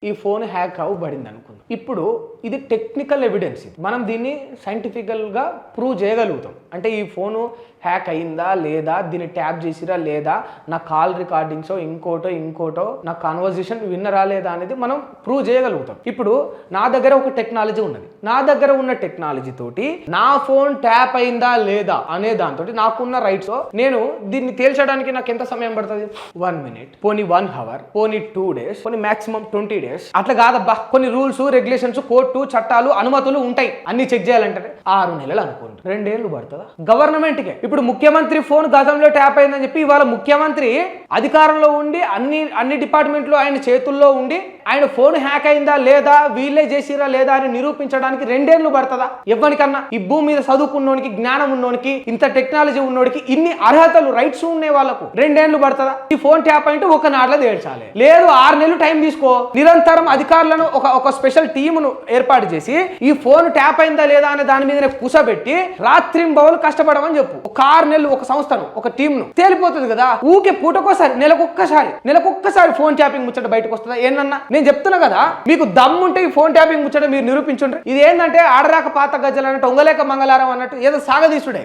ఈ phone hack అవ్వబడింది అనుకుందాం. ఇప్పుడు ఇది టెక్నికల్ ఎవిడెన్స్, మనం దీన్ని సైంటిఫికల్గా ప్రూవ్ చేయగలుగుతాం. అంటే ఈ ఫోను హ్యాక్ అయిందా లేదా, దీన్ని ట్యాప్ చేసిరా లేదా, నా కాల్ రికార్డింగ్స్ ఇంకోటో నా కాన్వర్జేషన్ విన్నరా లేదా అనేది మనం ప్రూవ్ చేయగలుగుతాం. ఇప్పుడు నా దగ్గర ఒక టెక్నాలజీ ఉన్నది, నా దగ్గర ఉన్న టెక్నాలజీ తోటి నా ఫోన్ ట్యాప్ అయిందా లేదా అనే దాంతో నాకున్న రైట్స్ నేను దీన్ని తేల్చడానికి నాకు ఎంత సమయం పడుతుంది? 1 minute, పోనీ 1 hour, పోనీ 2 days, పోనీ మాక్సిమం 20 days. అట్లా కాదబ్బా, కొన్ని రూల్స్ రెగ్యులేషన్స్, కోర్టు చట్టాలు అనుమతులు ఉంటాయి. అన్ని చెక్ చేయాలంటే 6 నెలలు అనుకోండి, 2 ఏళ్ళు పడుతుందా గవర్నమెంట్కే? ఇప్పుడు ముఖ్యమంత్రి ఫోన్ గతంలో ట్యాప్ అయిందని చెప్పి ఇవాళ ముఖ్యమంత్రి అధికారంలో ఉండి అన్ని డిపార్ట్మెంట్లు ఆయన చేతుల్లో ఉండి ఆయన ఫోన్ హ్యాక్ అయిందా లేదా, వీళ్ళే చేసిరా లేదా అని నిరూపించడానికి 2 ఏళ్ళు పడుతుందా? ఎవరికన్నా ఈ భూమి మీద చదువుకున్నోనికి, జ్ఞానం ఉన్నోనికి, ఇంత టెక్నాలజీ ఉన్నోడికి, ఇన్ని అర్హతలు రైట్స్ ఉండే వాళ్ళకు 2 ఏళ్ళు పడుతుందా? ఈ ఫోన్ ట్యాప్ అంటే ఒక నాట్లో తేల్చాలి. లేదు 6 నెలలు టైం తీసుకో, నిరంతరం అధికారులను ఒక స్పెషల్ టీమును ఏర్పాటు చేసి ఈ ఫోన్ ట్యాప్ అయిందా లేదా అనే దాని మీదనే కూసబెట్టి రాత్రింబవలు కష్టపడమని చెప్పు. ఒక 6 నెలలు ఒక సంస్థను, ఒక టీంను, తేలిపోతుంది కదా. ఊకే పూటకోసారి, నెలకొక్కసారి ఫోన్ ట్యాపింగ్ ముచ్చట బయటకు వస్తుందా? ఏందన్నా నేను చెప్తున్నా కదా, మీకు దమ్ముంటే ఈ ఫోన్ ట్యాపింగ్ ముచ్చట మీరు నిరూపించుండ్రి. ఇది ఏంటంటే ఆడరాక పాత గజ్జలు అన్నట్టు, ఒంగలేక మంగళారం అన్నట్టు ఏదో సాగదీసుడే.